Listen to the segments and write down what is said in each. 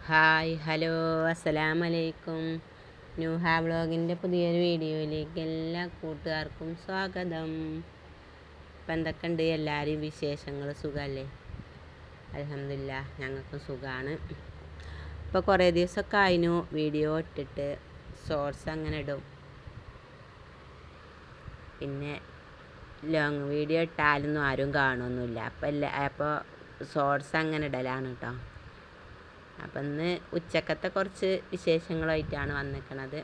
Hi hello അസ്സലാമു അലൈക്കും. ന്യൂഹ വ്ളോഗിൻ്റെ പുതിയൊരു വീഡിയോയിലേക്ക് എല്ലാ കൂട്ടുകാർക്കും സ്വാഗതം. ഇപ്പം എന്തൊക്കെയുണ്ട് എല്ലാവരെയും വിശേഷങ്ങൾ? സുഖമല്ലേ? അൽഹംദുലില്ലാ, ഞങ്ങൾക്കും സുഖമാണ്. ഇപ്പോൾ കുറേ ദിവസമൊക്കെ ആയിരുന്നു വീഡിയോ ഇട്ടിട്ട്. ഷോർട്സ് അങ്ങനെ ഇടും, പിന്നെ ലോങ് വീഡിയോ ഇട്ടാലൊന്നും ആരും കാണുമൊന്നുമില്ല. അപ്പോൾ ഷോർട്സ് അങ്ങനെ ഇടലാണ് കേട്ടോ. അപ്പം ഇന്ന് ഉച്ചക്കത്തെ കുറച്ച് വിശേഷങ്ങളായിട്ടാണ് വന്നിരിക്കുന്നത്.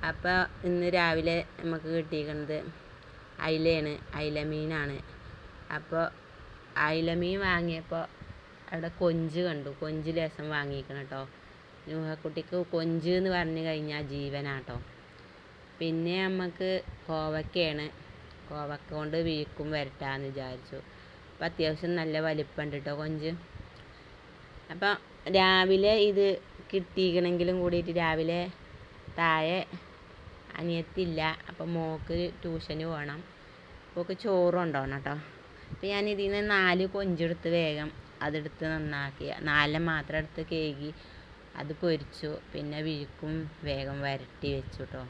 അപ്പോൾ ഇന്ന് രാവിലെ നമുക്ക് കിട്ടിയിരിക്കുന്നത് അയിലയാണ്, അയില മീനാണ്. അപ്പോൾ അയില മീൻ വാങ്ങിയപ്പോൾ അവിടെ കൊഞ്ച് കണ്ടു. കൊഞ്ച് ലേശം വാങ്ങിയിരിക്കണം കേട്ടോ. ന്യൂഹക്കുട്ടിക്ക് കൊഞ്ച് എന്ന് പറഞ്ഞു കഴിഞ്ഞാൽ ജീവനാട്ടോ. പിന്നെ നമുക്ക് കോവക്കയാണ്. കോവക്ക കൊണ്ട് വീക്കും വരട്ടാന്ന് വിചാരിച്ചു. അപ്പം അത്യാവശ്യം നല്ല വലിപ്പമുണ്ട് കേട്ടോ കൊഞ്ച്. അപ്പം രാവിലെ ഇത് കിട്ടിയിരിക്കണമെങ്കിലും കൂടിയിട്ട് രാവിലെ താഴെ അനിയത്തില്ല. അപ്പം മോൾക്ക് ട്യൂഷന് പോകണം. അപ്പോൾ ചോറ് കൊണ്ടുപോകണം കേട്ടോ. അപ്പം ഞാൻ ഇതിൽ നിന്ന് 4 കൊഞ്ചെടുത്ത് വേഗം അതെടുത്ത് നന്നാക്കി 4 മാത്രം എടുത്ത് കേകി അത് പൊരിച്ചു. പിന്നെ വീക്കും വേഗം വരട്ടി വെച്ചു കേട്ടോ.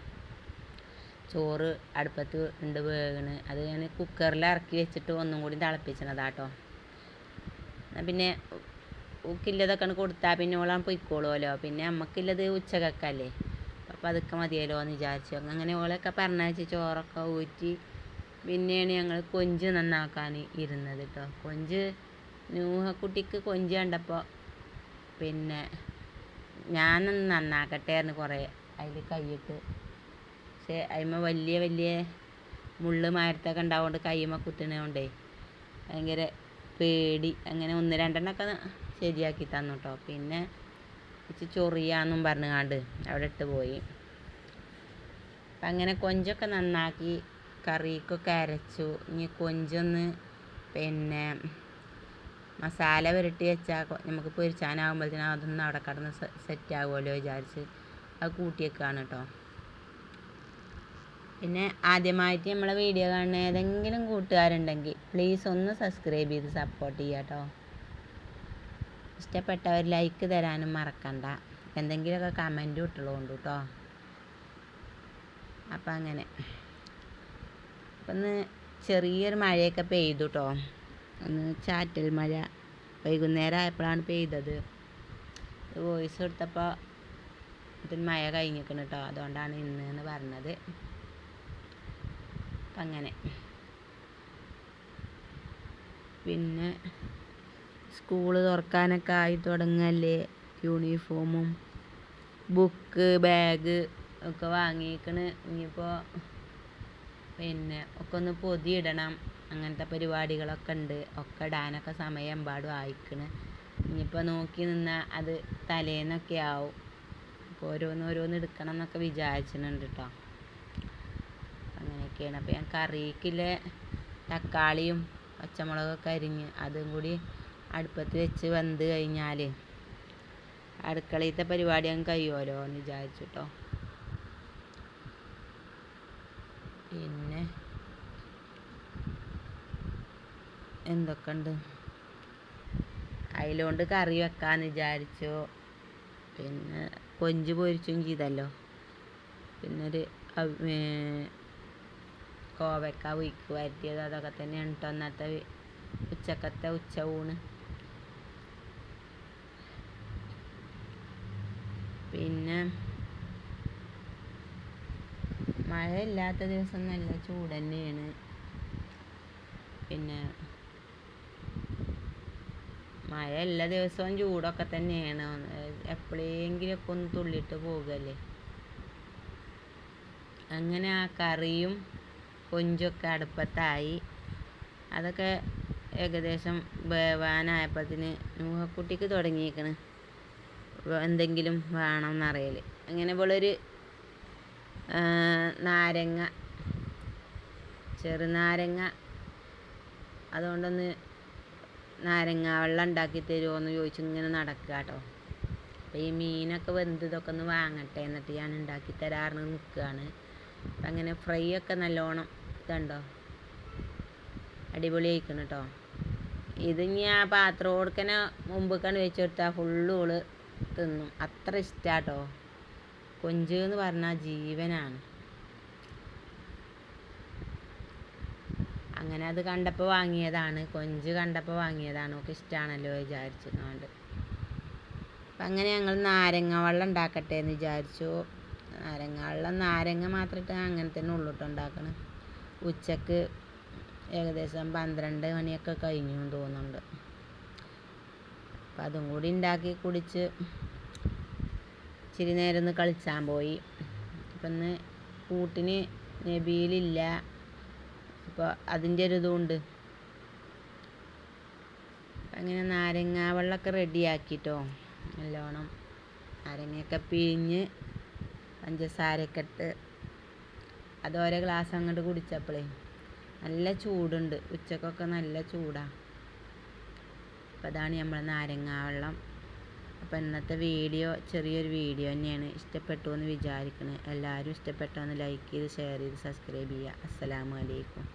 ചോറ് അടുപ്പത്ത് ഉണ്ട് വേകണ്. അത് ഞാൻ കുക്കറിൽ ഇറക്കി വെച്ചിട്ട് ഒന്നും കൂടി തിളപ്പിച്ചതാട്ടോ. പിന്നെ ഉക്കില്ലതൊക്കെ കൊടുത്താൽ പിന്നെ ഓളാൻ പൊയ്ക്കോളുമല്ലോ. പിന്നെ നമുക്കില്ലത് ഉച്ചക്കല്ലേ, അപ്പോൾ അതൊക്കെ മതിയല്ലോ എന്ന് വിചാരിച്ചു. അങ്ങനെ ഓളൊക്കെ പറഞ്ഞയച്ച് ചോറൊക്കെ ഊറ്റി പിന്നെയാണ് ഞങ്ങൾ കൊഞ്ച് നന്നാക്കാൻ ഇരുന്നത് കേട്ടോ. കൊഞ്ച് ന്യൂഹക്കുട്ടിക്ക് കൊഞ്ച് കണ്ടപ്പോൾ പിന്നെ ഞാനൊന്ന് നന്നാക്കട്ടെ എന്ന് കുറേ അതിൽ കൈയിട്ട്. പക്ഷേ അതിന്മേൽ വലിയ വലിയ മുള്ള് മരത്തൊക്കെ ഉണ്ടാവുകൊണ്ട് കൈമ കുത്തണതുകൊണ്ടേ ഭയങ്കര പേടി. അങ്ങനെ 1-2 ശരിയാക്കി തന്നു കേട്ടോ. പിന്നെ ഇച്ചിരി ചൊറിയാന്നും പറഞ്ഞുകൊണ്ട് അവിടെ ഇട്ട് പോയി. അപ്പം അങ്ങനെ കൊഞ്ചൊക്കെ നന്നാക്കി കറിക്കൊക്കെ അരച്ചു. ഇനി കൊഞ്ചൊന്ന് പിന്നെ മസാല പുരട്ടി വെച്ചാൽ നമുക്ക് പൊരിച്ചാനാകുമ്പോഴത്തേനും അതൊന്നും അവിടെ കിടന്ന് സെറ്റ് ആകുമല്ലോ വിചാരിച്ച് അത് കൂട്ടിയേക്കാണ് കേട്ടോ. പിന്നെ ആദ്യമായിട്ട് നമ്മളെ വീഡിയോ കാണുന്ന ഏതെങ്കിലും കൂട്ടുകാരുണ്ടെങ്കിൽ പ്ലീസ് ഒന്ന് സബ്സ്ക്രൈബ് ചെയ്ത് സപ്പോർട്ട് ചെയ്യുക കേട്ടോ. ഇഷ്ടപ്പെട്ടവർ ലൈക്ക് തരാനും മറക്കണ്ട. എന്തെങ്കിലുമൊക്കെ കമൻറ്റും ഇട്ടുള്ളതുകൊണ്ട് കേട്ടോ. അപ്പം അങ്ങനെ അപ്പം ഒന്ന് ചെറിയൊരു മഴയൊക്കെ പെയ്തു കേട്ടോ. ഒന്ന് ചാറ്റൽ മഴ വൈകുന്നേരം ആയപ്പോഴാണ് പെയ്തത്. വോയിസ് കൊടുത്തപ്പോൾ ഇതിന് മഴ കഴിഞ്ഞിരിക്കണം കേട്ടോ. അതുകൊണ്ടാണ് ഇന്ന് പറഞ്ഞത്. അങ്ങനെ പിന്നെ സ്കൂള് തുറക്കാനൊക്കെ ആയി തുടങ്ങല്ലേ. യൂണിഫോമും ബുക്ക് ബാഗ് ഒക്കെ വാങ്ങിക്കണ്. ഇനിയിപ്പോൾ പിന്നെ ഒക്കെ ഒന്ന് പൊതിയിടണം. അങ്ങനത്തെ പരിപാടികളൊക്കെ ഉണ്ട്. ഒക്കെ ഇടാനൊക്കെ സമയം എമ്പാടും ആയിക്കണ്. ഇനിയിപ്പോൾ നോക്കി നിന്നാൽ അത് തലേന്നൊക്കെ ആവും. അപ്പോൾ ഓരോന്ന് എടുക്കണം എന്നൊക്കെ വിചാരിച്ചിട്ടുണ്ട് കേട്ടോ. അങ്ങനെയൊക്കെയാണ്. അപ്പോൾ ഞാൻ കറിക്കിലെ തക്കാളിയും പച്ചമുളകൊക്കെ അരിഞ്ഞ് അതും കൂടി അടുപ്പത്ത് വെച്ച് വെന്ത് കഴിഞ്ഞാൽ അടുക്കളയിലത്തെ പരിപാടി അങ്ങ് കഴിയുമല്ലോ എന്ന് വിചാരിച്ചു കേട്ടോ. പിന്നെ എന്തൊക്കെയുണ്ട്, അതിലോണ്ട് കറി വെക്കാമെന്ന് വിചാരിച്ചു. പിന്നെ കൊഞ്ച് പൊരിച്ചും ചെയ്തല്ലോ. പിന്നെ കോവക്ക വീക്ക് വരട്ടിയത് അതൊക്കെ തന്നെയാണ് കേട്ടോ അന്നത്തെ ഉച്ചക്കത്തെ ഉച്ച ഊണ്. പിന്നെ മഴ ഇല്ലാത്ത ദിവസം നല്ല ചൂട് തന്നെയാണ്. പിന്നെ മഴ എല്ലാ ദിവസവും ചൂടൊക്കെ തന്നെയാണ്. എപ്പോഴെങ്കിലുമൊക്കെ ഒന്ന് തുള്ളിയിട്ട് പോകുകയല്ലേ. അങ്ങനെ ആ കറിയും കൊഞ്ചൊക്കെ അടുപ്പത്തായി. അതൊക്കെ ഏകദേശം വേവാനായപ്പോഴത്തിന് ന്യൂഹക്കുട്ടിക്ക് തുടങ്ങിയേക്കണ് എന്തെങ്കിലും വേണമെന്നറിയൽ. അങ്ങനെ ഇവളൊരു നാരങ്ങ, ചെറുനാരങ്ങ അതുകൊണ്ടൊന്ന് നാരങ്ങ വെള്ളം ഉണ്ടാക്കി തരുമോ എന്ന് ചോദിച്ചു ഇങ്ങനെ നടക്കുക കേട്ടോ. അപ്പോൾ ഈ മീനൊക്കെ വെന്ത് ഇതൊക്കെ ഒന്ന് വാങ്ങട്ടെ എന്നിട്ട് ഞാൻ ഉണ്ടാക്കി തരാറിന് നിൽക്കുകയാണ്. അപ്പം അങ്ങനെ ഫ്രൈ ഒക്കെ നല്ലോണം ഇതുണ്ടോ അടിപൊളി ആയിക്കണം കേട്ടോ. ഇത് ഞാൻ പാത്രം കൊടുക്കനെ മുമ്പ് വെച്ച് കൊടുത്താൽ ഫുള്ള് ഓള് തിന്നും. അത്ര ഇഷ്ടാട്ടോ. കൊഞ്ച് എന്ന് പറഞ്ഞാൽ ജീവനാണ്. അങ്ങനെ അത് കണ്ടപ്പോൾ വാങ്ങിയതാണ്. കൊഞ്ച് കണ്ടപ്പോൾ വാങ്ങിയതാണ്. ഓൾക്ക് ഇഷ്ടമാണല്ലോ വിചാരിച്ചുകൊണ്ട്. അപ്പം അങ്ങനെ ഞങ്ങൾ നാരങ്ങ വെള്ളം ഉണ്ടാക്കട്ടെ എന്ന് വിചാരിച്ചു. നാരങ്ങ വെള്ളം നാരങ്ങ മാത്രം ഇട്ട് അങ്ങനെ തന്നെ ഉള്ളിട്ട് ഉണ്ടാക്കണം. ഉച്ചക്ക് ഏകദേശം 12 മണിയൊക്കെ കഴിഞ്ഞു തോന്നുന്നുണ്ട്. അപ്പം അതും കൂടി ഉണ്ടാക്കി കുടിച്ച് ഇച്ചിരി നേരം ഒന്ന് കളിച്ചാൻ പോയി. അപ്പം ഇന്ന് കൂട്ടിന് നബീലില്ല. അപ്പോൾ അതിൻ്റെ ഒരു ഇതുമുണ്ട്. അങ്ങനെ നാരങ്ങ വെള്ളമൊക്കെ റെഡിയാക്കിട്ടോ. നല്ലോണം നാരങ്ങയൊക്കെ പിഴിഞ്ഞ് പഞ്ചസാരയൊക്കെ ഇട്ട് അത് ഓരോ ഗ്ലാസ് അങ്ങോട്ട് കുടിച്ചപ്പോഴേ നല്ല ചൂടുണ്ട്. ഉച്ചക്കൊക്കെ നല്ല ചൂടാണ്. അപ്പോൾ അതാണ് നമ്മൾ നാരങ്ങ വെള്ളം. അപ്പോൾ ഇന്നത്തെ വീഡിയോ ചെറിയൊരു വീഡിയോ തന്നെയാണ്. ഇഷ്ടപ്പെട്ടു എന്ന് വിചാരിക്കണേ. എല്ലാവരും ഇഷ്ടപ്പെട്ടൊന്ന് ലൈക്ക് ചെയ്ത് ഷെയർ ചെയ്ത് സബ്സ്ക്രൈബ് ചെയ്യുക. അസ്സലാമു അലൈക്കും.